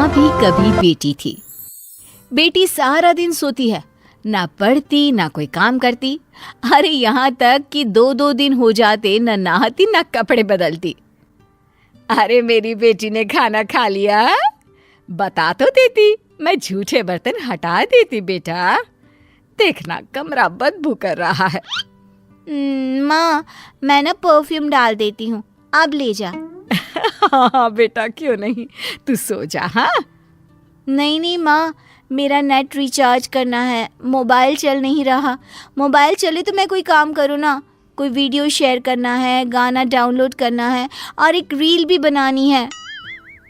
यहाँ भी कभी बेटी थी। बेटी सारा दिन सोती है, ना पढ़ती ना कोई काम करती। अरे यहाँ तक कि 2-2 दिन हो जाते न नहाती न कपड़े बदलती। अरे मेरी बेटी ने खाना खा लिया, बता तो देती, मैं झूठे बर्तन हटा देती। बेटा देखना कमरा बदबू कर रहा है। माँ मैं ना परफ्यूम डाल देती हूँ, अब ले जा। हाँ बेटा क्यों नहीं, तू सो जा। हाँ नहीं माँ, मेरा नेट रिचार्ज करना है, मोबाइल चल नहीं रहा। मोबाइल चले तो मैं कोई काम करूँ ना, कोई वीडियो शेयर करना है, गाना डाउनलोड करना है और एक रील भी बनानी है।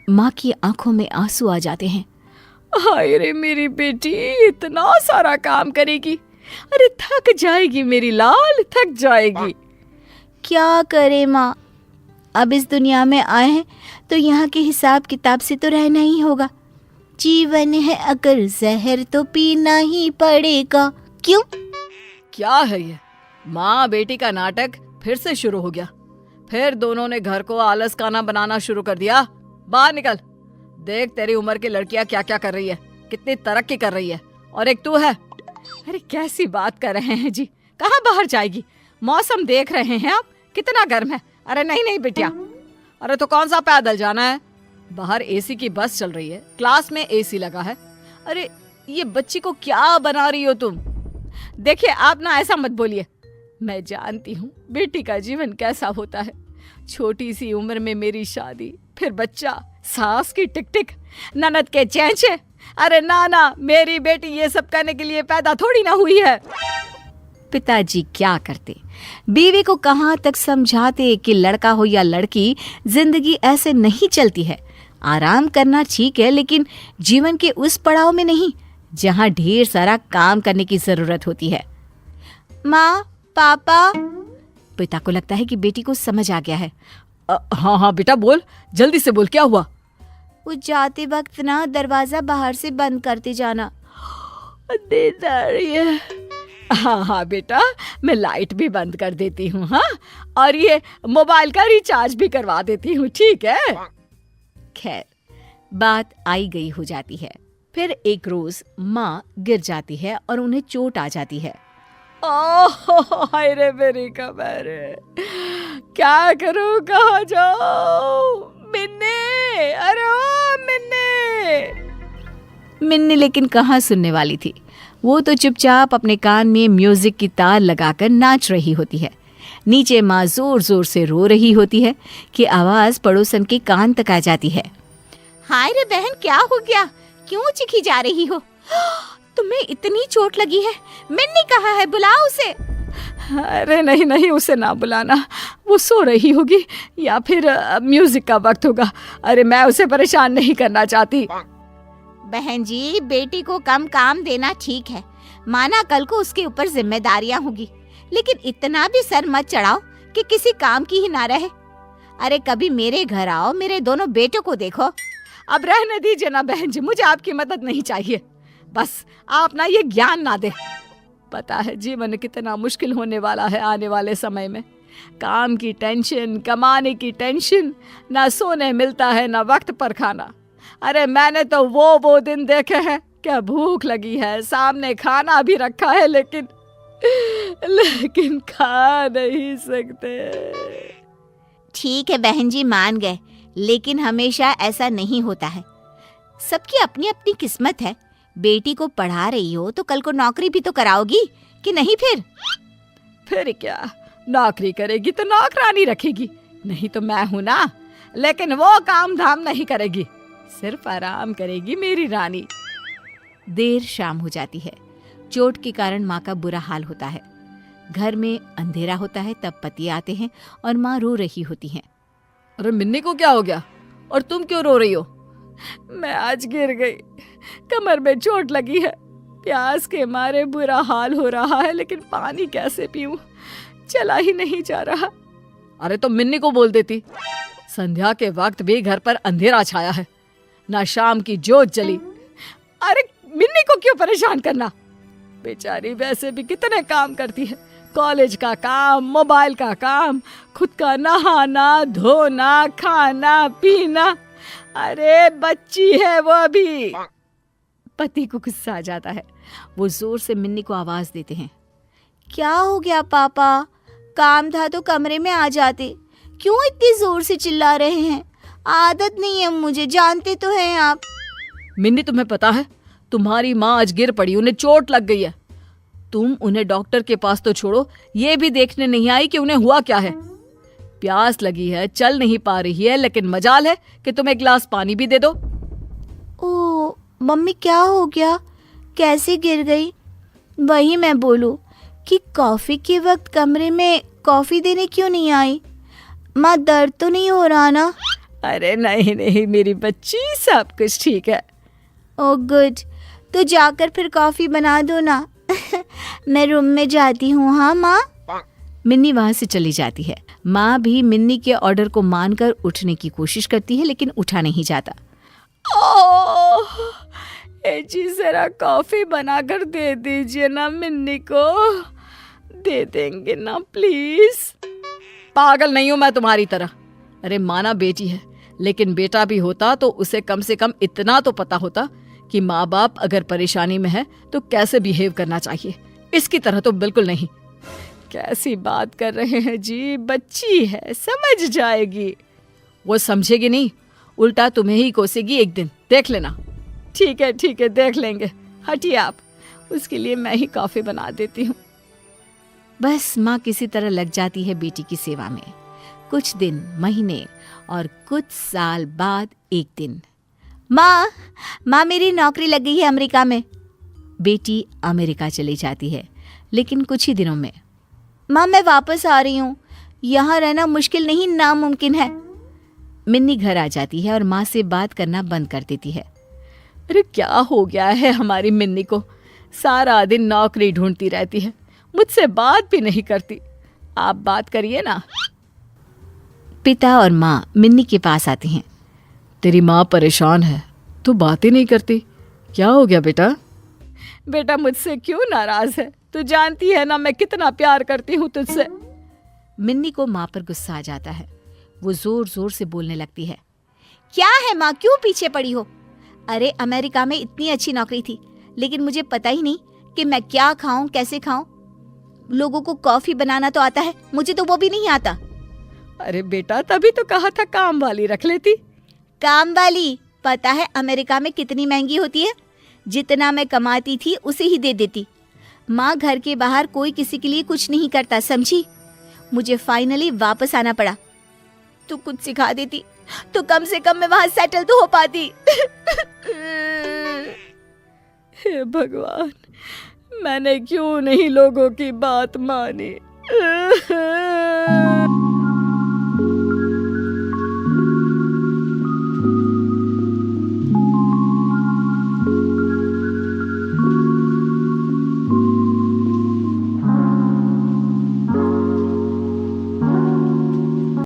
माँ की आंखों में आंसू आ जाते हैं। हाय रे मेरी बेटी इतना सारा काम करेगी, अरे थक जाएगी मेरी लाल, थक जाएगी। क्या करे माँ, अब इस दुनिया में आए हैं तो यहाँ के हिसाब किताब से तो रहना ही होगा। जीवन है अगर जहर तो पीना ही पड़ेगा। क्यों? क्या है ये, माँ बेटी का नाटक फिर से शुरू हो गया। फिर दोनों ने घर को आलस खाना बनाना शुरू कर दिया। बाहर निकल, देख तेरी उम्र की लड़कियां क्या क्या कर रही है, कितनी तरक्की कर रही है, और एक तू है। अरे कैसी बात कर रहे हैं जी, कहाँ बाहर जाएगी, मौसम देख रहे हैं आप कितना गर्म है। अरे नहीं नहीं बिटिया, अरे तो कौन सा पैदल जाना है, बाहर एसी की बस चल रही है, क्लास में एसी लगा है। अरे ये बच्ची को क्या बना रही हो तुम। देखिए आप ना ऐसा मत बोलिए, मैं जानती हूँ बेटी का जीवन कैसा होता है। छोटी सी उम्र में मेरी शादी, फिर बच्चा, सास की टिक टिक, ननद के चेंचे। अरे ना, मेरी बेटी ये सब करने के लिए पैदा थोड़ी ना हुई है। पिताजी क्या करते, बीवी को कहाँ तक समझाते कि लड़का हो या लड़की, जिंदगी ऐसे नहीं चलती है। आराम करना ठीक है, लेकिन जीवन के उस पड़ाव में नहीं जहाँ ढेर सारा काम करने की जरूरत होती है। माँ, पापा। पिता को लगता है कि बेटी को समझ आ गया है। हाँ बेटा बोल, जल्दी से बोल, क्या हुआ। वो जाते वक्त ना दरवाजा बाहर से बंद करते जाना। नींद आ रही है। हाँ बेटा, मैं लाइट भी बंद कर देती हूँ। हाँ, और ये मोबाइल का रिचार्ज भी करवा देती हूँ, ठीक है। खैर बात आई गई हो जाती है। फिर एक रोज माँ गिर जाती है और उन्हें चोट आ जाती है। ओह हाय रे मेरी कमर, क्या करूँ, कहाँ जाऊँ। मिन्नी, अरे ओ मिन्नी लेकिन कहाँ सुनने वाली थी। वो तो चुपचाप अपने कान में म्यूजिक की तार लगाकर नाच रही होती है। नीचे माँ जोर जोर से रो रही होती है कि आवाज पड़ोसन के कान तक आ जाती है। हाय रे बहन, क्या हो गया, क्यों चिखी जा रही हो, तुम्हें इतनी चोट लगी है। मिन्नी कहाँ है, बुलाओ उसे। अरे नहीं, उसे ना बुलाना, वो सो रही होगी या फिर म्यूजिक का वक्त होगा। अरे मैं उसे परेशान नहीं करना चाहती। बहन जी, बेटी को कम काम देना ठीक है, माना कल को उसके ऊपर जिम्मेदारियां होगी, लेकिन इतना भी सर मत चढ़ाओ कि किसी काम की ही ना रहे। अरे कभी मेरे घर आओ, मेरे दोनों बेटों को देखो। अब रहने दीजिए ना बहन जी, मुझे आपकी मदद नहीं चाहिए, बस आप ना ये ज्ञान ना दे। पता है जीवन कितना मुश्किल होने वाला है आने वाले समय में। काम की टेंशन, कमाने की टेंशन, ना सोने मिलता है ना वक्त पर खाना। अरे मैंने तो वो दिन देखे हैं, क्या भूख लगी है, सामने खाना भी रखा है, लेकिन खा नहीं सकते। ठीक है बहन जी, मान गए, लेकिन हमेशा ऐसा नहीं होता है। सबकी अपनी अपनी किस्मत है। बेटी को पढ़ा रही हो तो कल को नौकरी भी तो कराओगी कि नहीं। फिर क्या, नौकरी करेगी तो नौकरानी रखेगी, नहीं तो मैं हूं ना। लेकिन वो काम धाम नहीं करेगी, सिर्फ आराम करेगी मेरी रानी। देर शाम हो जाती है। चोट के कारण माँ का बुरा हाल होता है। घर में अंधेरा होता है, तब पति आते हैं और माँ रो रही होती हैं। अरे मिन्नी को क्या हो गया, और तुम क्यों रो रही हो। मैं आज गिर गई, कमर में चोट लगी है, प्यास के मारे बुरा हाल हो रहा है, लेकिन पानी कैसे पीऊं, चला ही नहीं जा रहा। अरे तो मिन्नी को बोल देती। संध्या के वक्त भी घर पर अंधेरा छाया है, ना शाम की जोत जली। अरे मिन्नी को क्यों परेशान करना, बेचारी वैसे भी कितने काम करती है, कॉलेज का काम, मोबाइल का काम, खुद का नहाना धोना, खाना पीना। अरे बच्ची है वो अभी। पति को गुस्सा आ जाता है। वो जोर से मिन्नी को आवाज देते हैं। क्या हो गया पापा? काम था तो कमरे में आ जाते, क्यों इतनी जोर से चिल्ला रहे हैं? आदत नहीं है मुझे, जानते तो हैं आप। मिन्नी तुम्हें पता है तुम्हारी माँ आज गिर पड़ी, उन्हें चोट लग गई है। तुम उन्हें डॉक्टर के पास तो छोड़ो, ये भी देखने नहीं आई कि उन्हें हुआ क्या है। प्यास लगी है, चल नहीं पा रही है, लेकिन मजाल है कि तुम एक गिलास पानी भी दे दो। ओ मम्मी, क्या हो गया? कैसे गिर गई? वही मैं बोलूं कि कॉफी के वक्त कमरे में कॉफी देने क्यों नहीं आई? माँ, दर्द तो नहीं हो रहा ना? अरे नहीं नहीं मेरी बच्ची, सब कुछ ठीक है। ओह गुड, तो जाकर फिर कॉफी बना दो ना। मैं रूम में जाती हूँ। हाँ माँ। मिन्नी वहां से चली जाती है। माँ भी मिन्नी के ऑर्डर को मानकर उठने की कोशिश करती है, लेकिन उठा नहीं जाता। ओह जी, जरा कॉफी बनाकर दे दीजिए ना मिन्नी को। दे देंगे ना प्लीज। पागल नहीं हूं मैं तुम्हारी तरह। अरे माना बेटी है, लेकिन बेटा भी होता तो उसे कम से कम इतना तो पता होता कि माँ बाप अगर परेशानी में है तो कैसे बिहेव करना चाहिए। इसकी तरह तो बिल्कुल नहीं। कैसी बात कर रहे हैं जी, बच्ची है, समझ जाएगी। वो समझेगी नहीं, उल्टा तुम्हें ही कोसेगी एक दिन, देख लेना। ठीक है देख लेंगे, हटिए आप। उसके लिए मैं ही कॉफी बना देती हूँ। बस माँ किसी तरह लग जाती है बेटी की सेवा में। कुछ दिन, महीने और कुछ साल बाद एक दिन। माँ मेरी नौकरी लग गई है अमेरिका में। बेटी अमेरिका चली जाती है, लेकिन कुछ ही दिनों में। माँ मैं वापस आ रही हूँ, यहाँ रहना मुश्किल नहीं नामुमकिन है। मिन्नी घर आ जाती है और माँ से बात करना बंद कर देती है। अरे क्या हो गया है हमारी मिन्नी को? सारा दिन नौकरी ढूंढती रहती है, मुझसे बात भी नहीं करती। आप बात करिए ना। पिता और माँ मिन्नी के पास आती हैं। तेरी माँ परेशान है, तू बातें नहीं करती, क्या हो गया बेटा? बेटा मुझसे क्यों नाराज है? तू जानती है ना मैं कितना प्यार करती हूँ तुझसे। मिन्नी को माँ पर गुस्सा आ जाता है। वो जोर जोर से बोलने लगती है। क्या है माँ, क्यों पीछे पड़ी हो? अरे अमेरिका में इतनी अच्छी नौकरी थी, लेकिन मुझे पता ही नहीं कि मैं क्या खाऊं, कैसे खाऊं। लोगों को कॉफी बनाना तो आता है, मुझे तो वो भी नहीं आता। अरे बेटा तभी तो कहा था काम वाली रख लेती। काम वाली? पता है अमेरिका में कितनी महंगी होती है? जितना मैं कमाती थी उसे ही दे देती। माँ, घर के बाहर कोई किसी के लिए कुछ नहीं करता, समझी? मुझे फाइनली वापस आना पड़ा। तू कुछ सिखा देती तो कम से कम मैं वहां सेटल तो हो पाती। हे भगवान, मैंने क्यों नहीं लोगों की बात मानी।